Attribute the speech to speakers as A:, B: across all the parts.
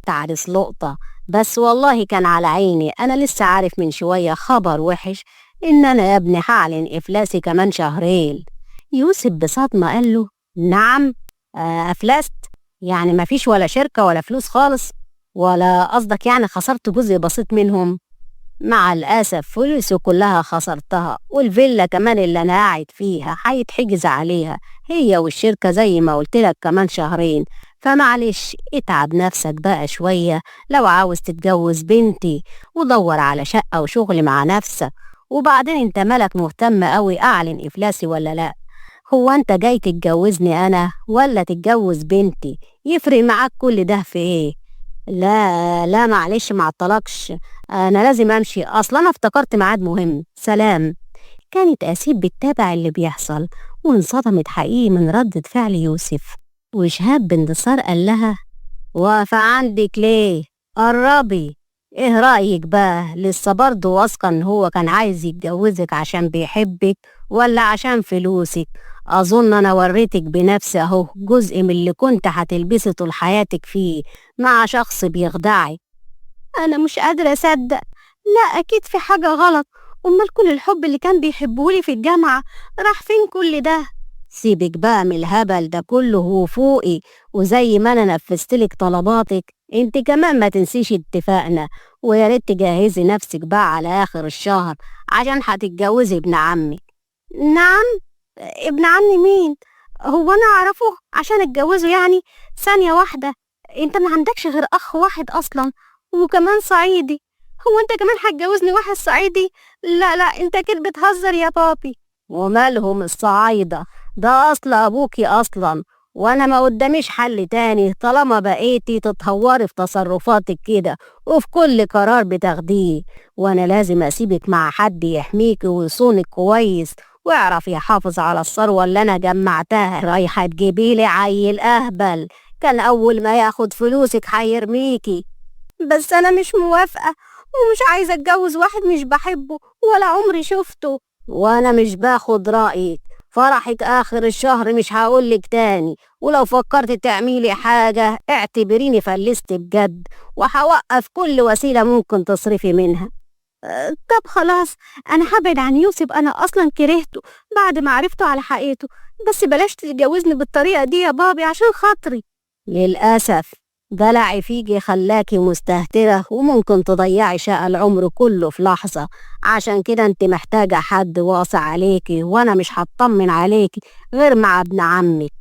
A: جبت عريس لقطة. بس والله كان على عيني، أنا لسه عارف من شوية خبر وحش إن أنا يا ابني هعلن إفلاسي كمان شهرين. يوسف بصدمة قال له: نعم؟ أفلست؟ يعني مفيش ولا شركة ولا فلوس خالص؟ ولا قصدك يعني خسرت جزء بسيط منهم؟ مع الأسف فلوسي كلها خسرتها، والفيلا كمان اللي أنا قاعد فيها هيتحجز عليها هي والشركة زي ما قلت لك كمان شهرين. فمعلش اتعب نفسك بقى شوية لو عاوز تتجوز بنتي، ودور على شقة وشغل مع نفسك. وبعدين انت مالك مهتم قوي أعلن إفلاسي ولا لأ؟ هو انت جاي تتجوزني أنا ولا تتجوز بنتي؟ يفرق معاك كل ده في ايه؟ لا لا معلش معطلكش، انا لازم امشي، اصلا انا افتكرت ميعاد مهم. سلام. كانت اسيب بتتابع اللي بيحصل، وانصدمت حقيقي من ردة فعل يوسف. وشهاب باندثار قال لها: واقفة عندك ليه؟ قربي. ايه رأيك بقى؟ لسه برضه واثقة ان هو كان عايز يتجوزك عشان بيحبك ولا عشان فلوسك؟ اظن انا وريتك بنفسي اهو جزء من اللي كنت هتلبسي طول حياتك فيه مع شخص بيخدعك. انا مش قادرة اصدق. لا اكيد في حاجة غلط. امال كل الحب اللي كان بيحبهولي في الجامعة راح فين كل ده؟ سيبك بقى من الهبل ده كله وفوقي، وزي ما انا نفذتلك طلباتك انت كمان ما تنسيش اتفاقنا. ويا ريت تجهزي نفسك بقى على اخر الشهر عشان هتتجوزي ابن عمك. نعم؟ ابن عمي مين؟ هو انا اعرفه عشان اتجوزه يعني؟ ثانية واحدة، انت ما عندكش غير اخ واحد اصلا، وكمان صعيدي. هو انت كمان هتجوزني واحد صعيدي؟ لا لا، انت كده بتهزر يا بابي. ومالهم الصعايدة؟ ده اصل ابوكي اصلا، وانا ما قداميش حل تاني طالما بقيتي تتهوري في تصرفاتك كده وفي كل قرار بتاخديه. وانا لازم اسيبك مع حد يحميكي ويصونك كويس واعرف يحافظ على الثروة اللي انا جمعتها. رايحة تجيبيلي عيل اهبل كان اول ما ياخد فلوسك هيرميكي. بس انا مش موافقة، ومش عايزة اتجوز واحد مش بحبه ولا عمري شفته. وانا مش باخد رأيك. فرحك اخر الشهر مش هقولك تاني، ولو فكرت تعملي حاجة اعتبريني فلست بجد، وهوقف كل وسيلة ممكن تصرفي منها. طب خلاص، انا هبعد عن يوسف، انا اصلا كرهته بعد ما عرفته على حقيقته. بس بلاش تتجوزني بالطريقة دي يا بابي عشان خاطري. للأسف دلعي فيكي خلاكي مستهترة، وممكن تضيعي شقى العمر كله في لحظة. عشان كده انت محتاجة حد واصع عليكي، وانا مش هطمن عليكي غير مع ابن عمك.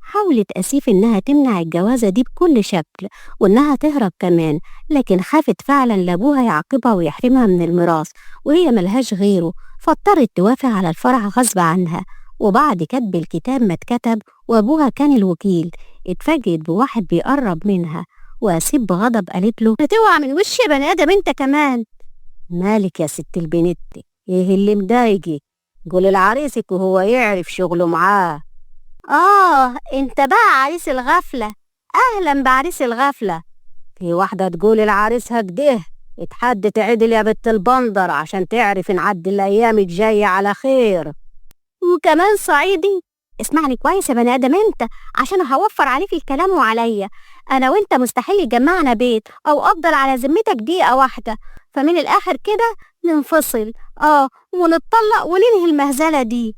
A: حاولت أسيف إنها تمنع الجوازة دي بكل شكل، وإنها تهرب كمان، لكن خافت فعلا لأبوها يعاقبها ويحرمها من الميراث، وهي ملهاش غيره. فاضطرت توافق على الفرح غصب عنها. وبعد كتب الكتاب ما اتكتب وأبوها كان الوكيل، اتفاجئت بواحد بيقرب منها، وأسيف بغضب قالت له: هتوقع من وش يا بني آدم انت كمان. مالك يا ست البنت؟ ايه اللي مضايقك؟ قول لعريسك وهو يعرف شغله معاه. انت بقى عريس الغفلة. اهلا بعريس الغفلة. في واحدة تقول لعريسها كده: اتحدى تعدل يا بنت البندر عشان تعرف نعدي الايام الجاية على خير. وكمان صعيدي؟ اسمعني كويس يا بني ادم انت، عشان هوفر عليك الكلام وعليا. انا وانت مستحيل يجمعنا بيت او افضل على ذمتك دقيقة واحدة. فمن الاخر كده ننفصل، ونتطلق وننهي المهزلة دي.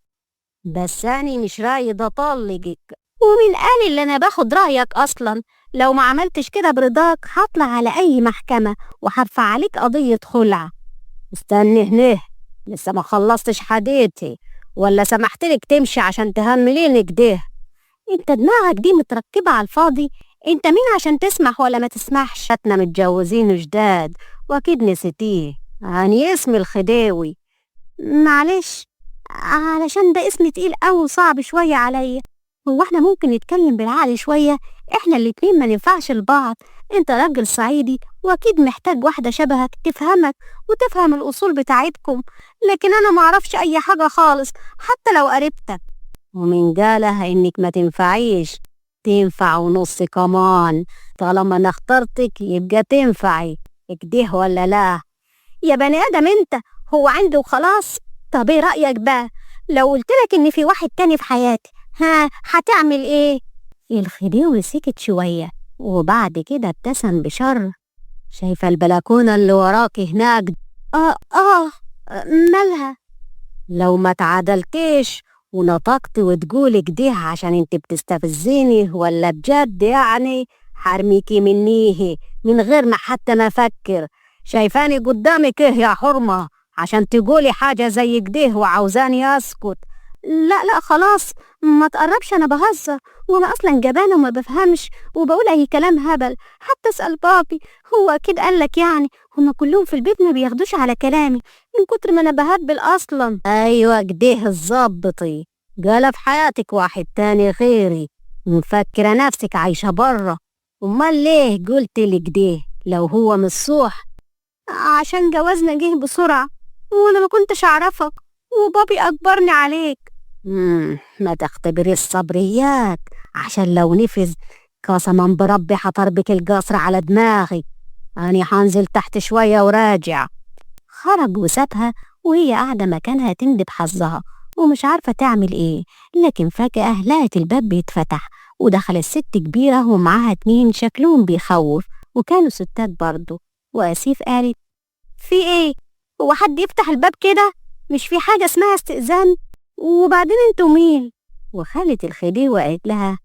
A: بس أنا مش رايد أطلقك. ومين قال اللي أنا باخد رأيك أصلا؟ لو ما عملتش كده برضاك هطلع على أي محكمة وهرفع عليك قضية خلع. استني هنا، لسه ما خلصتش حديثي، ولا سمحتلك تمشي عشان تهمليني كده؟ انت دماغك دي متركبة على الفاضي. انت مين عشان تسمح ولا ما تسمحش؟ احنا متجوزين جداد واكيد نسيتيه. يعني اسمي الخديوي. معلش، علشان ده اسم تقيل أوي وصعب شوية عليا. هو احنا ممكن نتكلم بالعقل شوية؟ احنا الاتنين ما ننفعش لبعض. انت راجل صعيدي واكيد محتاج واحدة شبهك تفهمك وتفهم الأصول بتاعتكم، لكن انا معرفش اي حاجة خالص حتى لو قربتك. ومن قالها انك ما تنفعيش؟ تنفع ونص كمان. طالما انا اخترتك يبقى تنفعي كده ولا لا؟ يا بني آدم انت، هو عنده وخلاص. طب ايه رأيك بقى لو قلتلك ان في واحد تاني في حياتي؟ هتعمل ايه؟ الخديوي سكت شوية، وبعد كده ابتسم بشر. شايفة البلكونة اللي وراكي هناك؟ مالها؟ لو ما تعادلتيش ونطقت وتقولي كده عشان انت بتستفزيني ولا بجد يعني، حرميكي منيه من غير ما حتى ما افكر. شايفاني قدامك ايه يا حرمة عشان تقولي حاجة زي كده وعاوزاني اسكت؟ لا خلاص، ما تقربش، انا بهزر، وانا اصلا جبانه وما بفهمش وبقول اي كلام هبل. حتى اسال بابي، هو اكيد قالك يعني. هما كلهم في البيت ما بياخدوش على كلامي من كتر ما انا بهبل اصلا. ايوه كده الظبطي، قال في حياتك واحد تاني غيري، مفكره نفسك عايشه بره. امال ليه قلت لي كده لو هو مش صح؟ عشان جوازنا جه بسرعه وانا ما كنتش اعرفك وبابي اجبرني عليك. ما تختبري الصبريات عشان لو نفذ قسما بربي حطربك القصر على دماغي. أنا حنزل تحت شوية وراجع. خرج وسابها وهي قاعدة مكانها تندب حظها ومش عارفة تعمل ايه. لكن فجأة لقت الباب بيتفتح ودخلت ست كبيرة ومعاها 2 شكلهم بيخوف وكانوا ستات برضو. وأسيف قالت: في ايه؟ هو حد يفتح الباب كده؟ مش في حاجة اسمها استئذان؟ وبعدين انتوا مين؟ وخالة الخديوي قالت لها: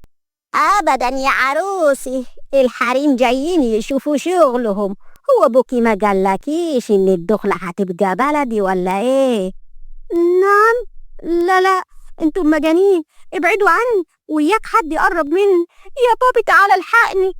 A: ابدا يا عروسي، الحريم جايين يشوفوا شغلهم. هو ابوكي ما قالكيش ان الدخلة هتبقى بلدي ولا ايه؟ نعم. لا انتوا مجانين، ابعدوا عني وياك حد يقرب مني. يا بابي تعالى الحقني.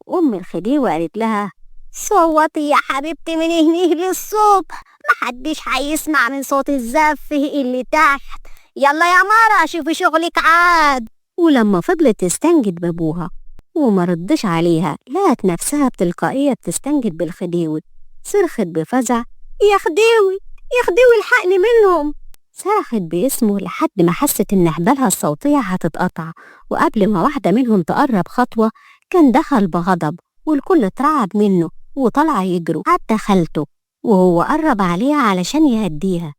A: ام الخديوي قالت لها: صوتي يا حبيبتي من هنيه للصبح، محدش هيسمع من صوت الزف اللي تحت. يلا يا مرة شوفي شغلك عاد. ولما فضلت تستنجد بابوها وما ردش عليها لقت نفسها بتلقائية بتستنجد بالخديوي. صرخت بفزع: يا خديوي يا خديوي الحقني منهم. صرخت باسمه لحد ما حست ان حبالها الصوتية هتتقطع. وقبل ما واحدة منهم تقرب خطوة كان دخل بغضب والكل اترعب منه وطلع يجروا حتى خالته، وهو قرب عليها علشان يهديها.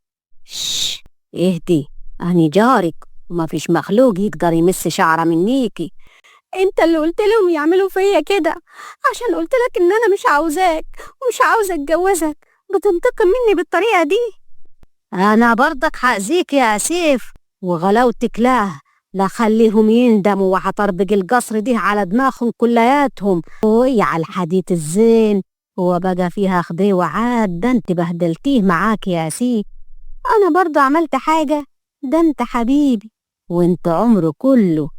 A: شش، اهدي، أنا جارك وما فيش مخلوق يقدر يمس شعرة منيكي. انت اللي قلت لهم يعملوا فيا كده عشان قلت لك ان انا مش عاوزاك ومش عاوزة اتجوزك، بتنتقم مني بالطريقة دي. انا برضك هأذيك يا اسيف وغلاوتك لا خليهم يندموا وهطربق القصر دي على دماغهم كلياتهم. وهي على الحديث الزين هو بقى فيها خديوة عاد؟ ده انت بهدلتيه معاك يا اسيف. انا برضه عملت حاجة؟ ده انت حبيبي وانت عمره كله.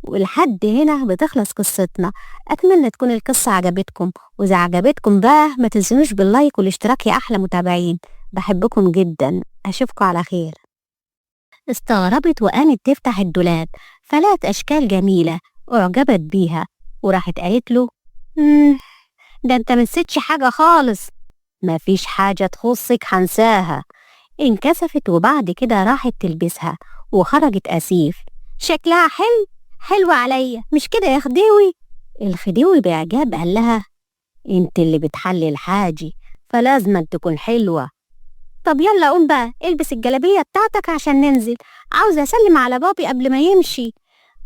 A: ولحد هنا بتخلص قصتنا. اتمنى تكون القصة عجبتكم، واذا عجبتكم بقى ما تنسونوش باللايك والاشتراك يا احلى متابعين. بحبكم جدا، اشوفكم على خير. استغربت وقامت تفتح الدولاب فلقت اشكال جميلة اعجبت بيها وراحت قالت له: ده انت منسيتش حاجة خالص. مفيش حاجة تخصك هنساها. انكسفت وبعد كده راحت تلبسها وخرجت أسيف. شكلها حلو عليا مش كده يا خديوي؟ الخديوي بإعجاب قال لها: انت اللي بتحلي الحاجي فلازم تكون حلوة. طب يلا قوم بقى البس الجلابية بتاعتك عشان ننزل، عاوزة أسلم على بابي قبل ما يمشي.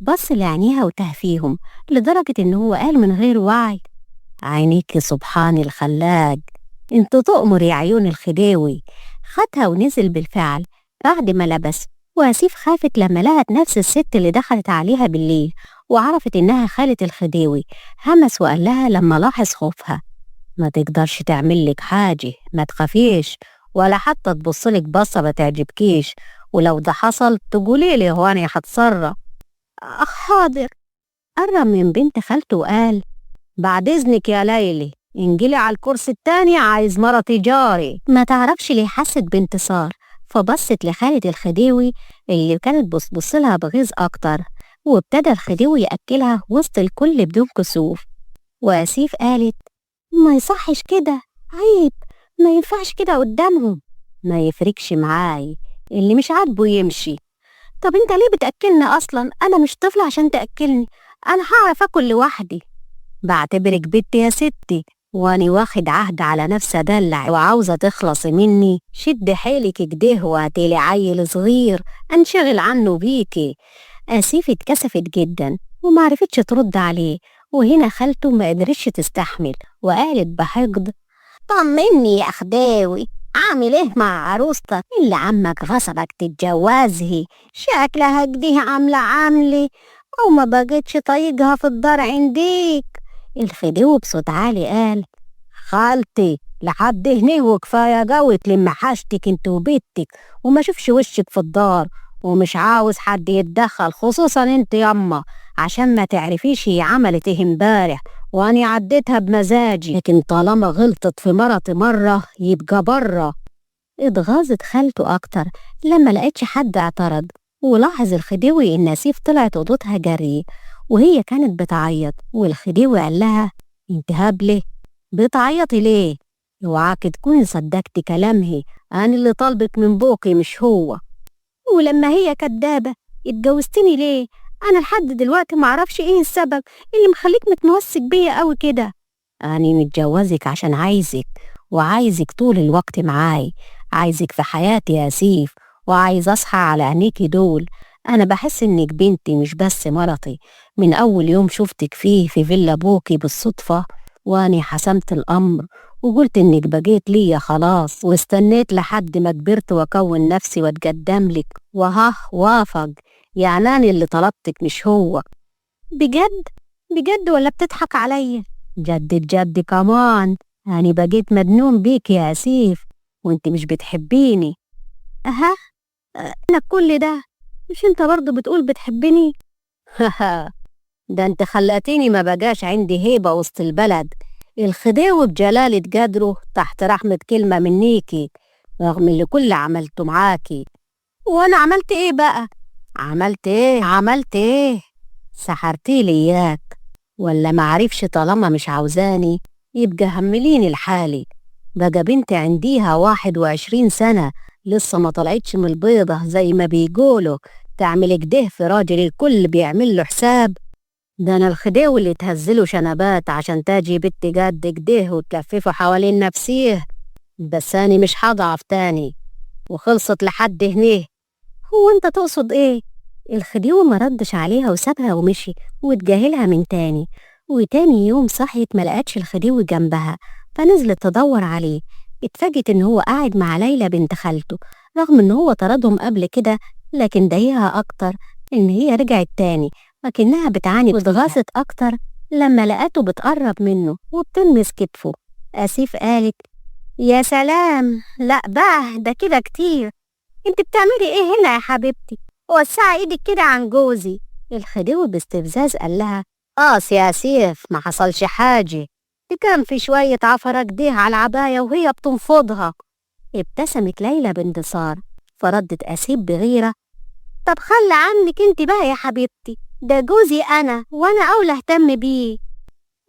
A: بص لعينيها وتاه فيهم لدرجة إن هو قال من غير وعي: عينيك سبحان الخلاق، انت تؤمر يا عيون الخديوي. خدها ونزل بالفعل بعد ما لبس. وأسيف خافت لما لقت نفس الست اللي دخلت عليها بالليل وعرفت إنها خالة الخديوي. همس وقال لها لما لاحظ خوفها: ما تقدرش تعملك حاجة، ما تخافيش ولا حتى تبصلك بصة ما تعجبكيش، ولو ده حصل تقوليلي هو أنا هتصرف. حاضر. قرب من بنت خالته وقال: بعد إذنك يا ليلي انجلي على الكرسي التاني، عايز مرتي جاري. ما تعرفش ليه حست بانتصار فبصت لخالد الخديوي اللي كانت بصلها بغيظ أكتر. وابتدى الخديوي يأكلها وسط الكل بدون كسوف. وأسيف قالت: ما يصحش كده، عيب، ما ينفعش كده قدامهم. ما يفرقش معاي، اللي مش عاجبه يمشي. طب انت ليه بتأكلني أصلا؟ أنا مش طفلة عشان تأكلني، أنا هعرف أكل لوحدي. بعتبرك بنتي يا ستي واني واخد عهد على نفسي ادلع وعاوزة تخلصي مني. شد حيلك كده وهاتيلي عيل صغير انشغل عنه بيكي. آسيف اتكسفت جدا ومعرفتش ترد عليه وهنا خالته ما قدرتش تستحمل وقالت بحقد: طمني يا خداوي، عامل ايه مع عروستك اللي عمك غصبك تتجوزها؟ شكلها كده عاملة وما بقتش طايقها في الدار عنديك. الخديوي بصوت عالي قال: خالتي لحد هنا وكفاية قوي تلم حاجتك انت وبيتك وما شوفش وشك في الدار، ومش عاوز حد يتدخل خصوصا انت يما، عشان ما تعرفيش هي عملت ايه امبارح واني عديتها بمزاجي، لكن طالما غلطت في مرتي مرة يبقى برا. اتغاظت خالته اكتر لما لقيتش حد اعترض، ولاحظ الخديوي ان نسيف طلعت اوضتها جري وهي كانت بتعيط، والخديوي قال لها: انت هبلة بتعيطي ليه؟ اوعاك تكوني صدقتي كلامها، انا اللي طالبك من بوكي مش هو. ولما هي كدابة اتجوزتني ليه؟ انا لحد دلوقتي معرفش ايه السبب اللي مخليك متمسك بيا قوي كده. انا متجوزك عشان عايزك، وعايزك طول الوقت معاي، عايزك في حياتي يا سيف، وعايز اصحى على عينيكي دول. انا بحس انك بنتي مش بس مرتي، من اول يوم شفتك فيه في فيلا بوكي بالصدفة واني حسمت الامر وقلت انك بقيت ليا خلاص، واستنيت لحد ما كبرت واكون نفسي واتقدم لك، وها وافق. يعني انا اللي طلبتك مش هو. بجد؟ بجد ولا بتضحك عليا؟ جد الجد كمان، أنا بقيت مجنون بيك يا سيف وانت مش بتحبيني. أها، أنا كل ده مش انت برضو بتقول بتحبني؟ ده انت خلقتيني ما بقاش عندي هيبة وسط البلد. الخديوي بجلالة قدره تحت رحمة كلمة منيكي، رغم اللي كل عملته معاكي. وانا عملت ايه بقى؟ عملت ايه؟ سحرتي لي اياك، ولا معرفش طالما مش عاوزاني يبقى همليني لحالي. بقى بنتي عنديها 21 سنة لسه ما طلعتش من البيضة زي ما بيقولوا، تعمل كده في راجل الكل بيعمل له حساب. ده انا الخديوي اللي تهزله شنبات عشان تاجي بنتي قد كده وتلففه حوالين نفسيه. بس أنا مش هضعف تاني، وخلصت لحد هنا. هو انت تقصد ايه؟ الخديوي ما ردش عليها وسابها ومشي واتجاهلها من تاني. وتاني يوم صحيت ما لقتش الخديوي جنبها، فنزلت تدور عليه. اتفاجئت ان هو قاعد مع ليلى بنت خالته، رغم ان هو طردهم قبل كده، لكن ضايقها اكتر ان هي رجعت تاني لكنها بتعاني. واتغاظت اكتر لما لقته بتقرب منه وبتلمس كتفه. اسيف قالت: يا سلام، لا بقى ده كده كتير. انت بتعملي ايه هنا يا حبيبتي؟ وسعي ايدك كده عن جوزي. الخديوي باستفزاز قال لها: يا سيف ما حصلش حاجة، دي كان في شوية عفرة كده على العباية وهي بتنفضها. ابتسمت ليلى بانتصار، فردت أسيف بغيرة: طب خلي عنك انت بقى يا حبيبتي، ده جوزي أنا وأنا أولى أهتم بيه.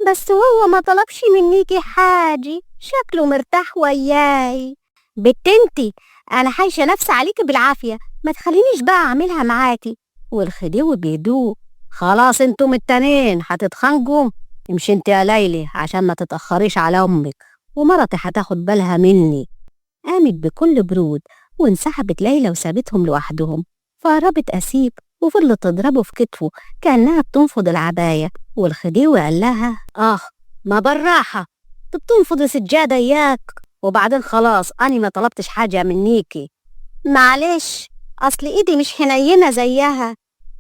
A: بس هو ما طلبش منيكي حاجة، شكله مرتاح وياي. بنت انتي، انا حايشه نفسي عليكي بالعافيه، ما تخلينيش بقى اعملها معاكي. والخديوي بيدوق: خلاص انتم التانيين هتتخانقوا، امشي انت يا ليلي عشان ما تتاخريش على امك، ومرتي هتاخد بالها مني. قامت بكل برود وانسحبت ليلى وسابتهم لوحدهم. فهربت أسيب وفضلت تضربه في كتفه كأنها بتنفض العباية. والخديوي قال لها: ما بالراحة، بتنفض سجادة إياك، وبعدين خلاص أنا ما طلبتش حاجة منيكي. معلش، أصل إيدي مش حنينة زيها.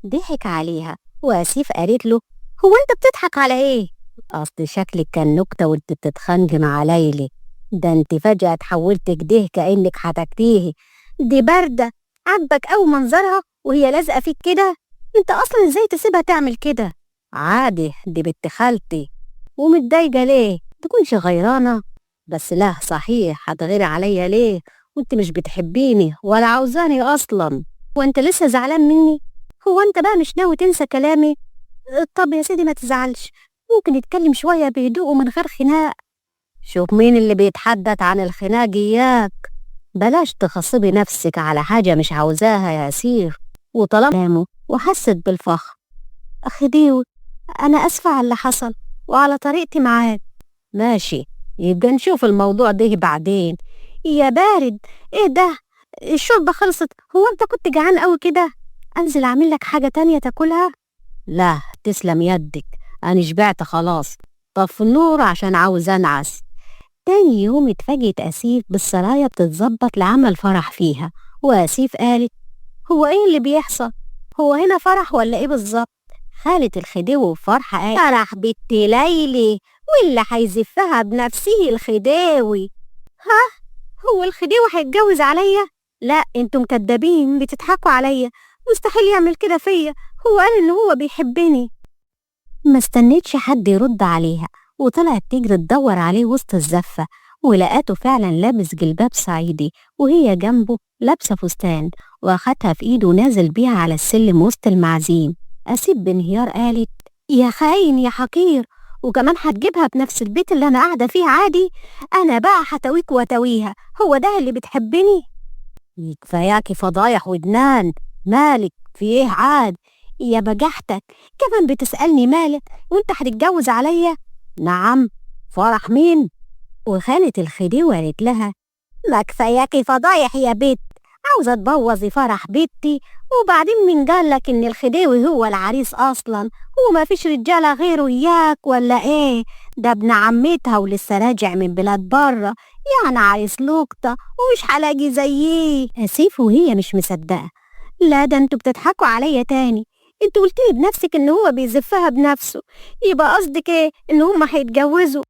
A: ضحك عليها وأسيف قالت له: هو أنت بتضحك على إيه؟ أصل شكلك كان نكتة وأنت بتتخانقي مع ليلي، ده أنت فجأة اتحولت كده كأنك هتاكليه. دي باردة، عاجبك أوي منظرها وهي لازقة فيك كده؟ أنت أصلا إزاي تسيبها تعمل كده؟ عادي، دي بنت خالتي. ومتضايقة ليه؟ تكونش غيرانة؟ بس لا صحيح، هتغيري عليا ليه وانت مش بتحبيني ولا عاوزاني اصلا؟ وانت لسه زعلان مني؟ هو انت بقى مش ناوي تنسى كلامي؟ طب يا سيدي ما تزعلش، ممكن نتكلم شوية بهدوء ومن غير خناق. شوف مين اللي بيتحدث عن الخناق اياك، بلاش تخصبي نفسك على حاجة مش عاوزاها يا سيف. وطلبه وحست بالفخر: أخي ديو، أنا أسفة على اللي حصل وعلى طريقتي معاك. ماشي، يبقى نشوف الموضوع ده بعدين. يا بارد، ايه ده؟ الشوربة خلصت، هو انت كنت جعان قوي كده؟ انزل اعمل لك حاجة تانية تاكلها؟ لا تسلم يدك، أنا شبعت خلاص، طف النور عشان عاوز أنعس. تاني يوم اتفاجئت آسيف بالسرايا بتتظبط لعمل فرح فيها، وآسيف قالت: هو ايه اللي بيحصل؟ هو هنا فرح ولا ايه بالظبط؟ خالة الخديوي بفرحة قالت: فرح بنت ليلي، واللي هيزفها بنفسه الخديوي. ها؟ هو الخديوي هيتجوز عليا؟ لا انتم كدابين بتضحكوا عليا، مستحيل يعمل كده فيا، هو قال ان هو بيحبني. ما استنتش حد يرد عليها، وطلعت تجري تدور عليه وسط الزفة، ولقاته فعلا لابس جلباب صعيدي، وهي جنبه لابسة فستان، واخدها في ايده ونازل بيها على السلم وسط المعازيم. آسيف بانهيار قالت: يا خاين يا حقير، وكمان هتجيبها بنفس البيت اللي انا قاعدة فيه عادي؟ انا بقى هتويك وتويها، هو ده اللي بتحبني؟ كفاياكي فضايح ودنان، مالك في ايه عاد؟ يا بجحتك، كمان بتسألني مالك وانت هتتجوز عليا؟ نعم، فرح مين؟ وخالة الخديوي قالت لها: ما كفاياكي فضايح يا بت، عاوزة تبوظي فرح بنتي، وبعدين مين قالك ان الخديوي هو العريس اصلا؟ وما فيش رجالة غيره اياك ولا ايه؟ ده ابن عمتها ولسه راجع من بلاد بره، يعني عريس لقطة ومش هلاقي زيه. اسيف وهي مش مصدقة: لا ده انتوا بتضحكوا عليا تاني، انتوا قلتلي بنفسك ان هو بيزفها بنفسه، يبقى قصدك ايه؟ ان هما هيتجوزوا؟